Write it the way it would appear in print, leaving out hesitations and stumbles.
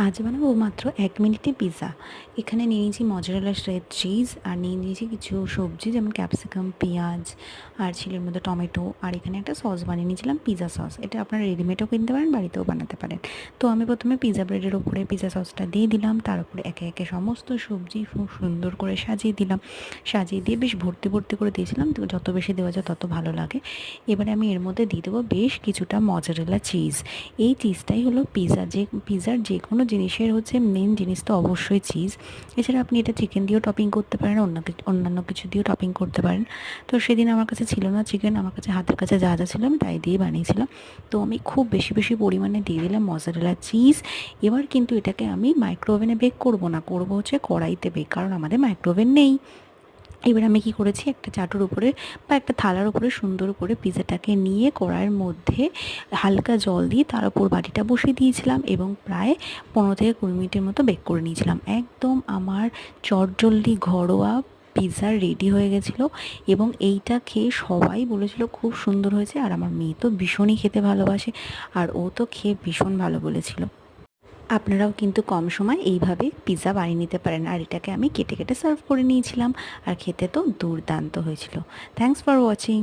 আজ বানাবো মাত্র 1 মিনিটে পিৎজা। এখানে নিয়ে নিয়েছি মজারেলা শ্রেড চিজ আর নিয়ে নিয়েছি কিছু সবজি যেমন ক্যাপসিকাম, পেঁয়াজ আর ছিল এর মধ্যে টমেটো। আর এখানে একটা সস বানিয়ে নিয়েছিলাম, পিৎজা সস। এটা আপনারা রেডিমেডও কিনতে পারেন, বাড়িতেও বানাতে পারেন। তো আমি প্রথমে পিৎজা ব্রেডের ওপরে পিৎজা সসটা দিয়ে দিলাম, তার উপরে একে একে সমস্ত সবজি খুব সুন্দর করে সাজিয়ে দিলাম। সাজিয়ে দিয়ে বেশ ভর্তি ভর্তি করে দিয়েছিলাম, তো যত বেশি দেওয়া যায় তত ভালো লাগে। এবারে আমি এর মধ্যে দিয়ে দেবো বেশ কিছুটা মজারেলা চিজ। এই চিজটাই হলো পিৎজার যে কোনো জিনিসের হচ্ছে মেন জিনিস তো অবশ্যই চিজ। এছাড়া আপনি এটা চিকেন দিয়েও টপিং করতে পারেন, অন্যান্য কিছু দিয়েও টপিং করতে পারেন। তো সেদিন আমার কাছে ছিল না চিকেন, আমার কাছে হাতের কাছে যা যা ছিল আমি তাই দিয়ে বানিয়েছিলাম। তো আমি খুব বেশি বেশি পরিমাণে দিয়ে দিলাম মজারেলা চিজ। এবার কিন্তু এটাকে আমি মাইক্রোওভেনে বেক করব না, করব হচ্ছে কড়াইতে বেক, কারণ আমাদের মাইক্রোওভেন নেই। এবার আমি কি করেছি, একটা চাটুর উপরে বা একটা থালার উপরে সুন্দর করে পিৎজাটাকে নিয়ে কড়াইয়ের মধ্যে হালকা জল দিয়ে তার উপর বাটিটা বসিয়ে দিয়েছিলাম এবং প্রায় 15 থেকে 20 মিনিটের মতো বেক করে নিয়েছিলাম। একদম আমার চটজলদি ঘরোয়া পিৎজা রেডি হয়ে গেছিলো এবং এইটা খেয়ে সবাই বলেছিল খুব সুন্দর হয়েছে। আর আমার মেয়ে তো ভীষণই খেতে ভালোবাসে, আর ও তো খেয়ে ভীষণ ভালো বলেছিল। আপনারাও কিন্তু কম সময় এইভাবে পিৎজা বানিয়ে নিতে পারেন। আর এটাকে আমি কেটে কেটে সার্ভ করে নিয়েছিলাম, আর খেতে তো দুর্দান্ত হয়েছিল। Thanks for watching.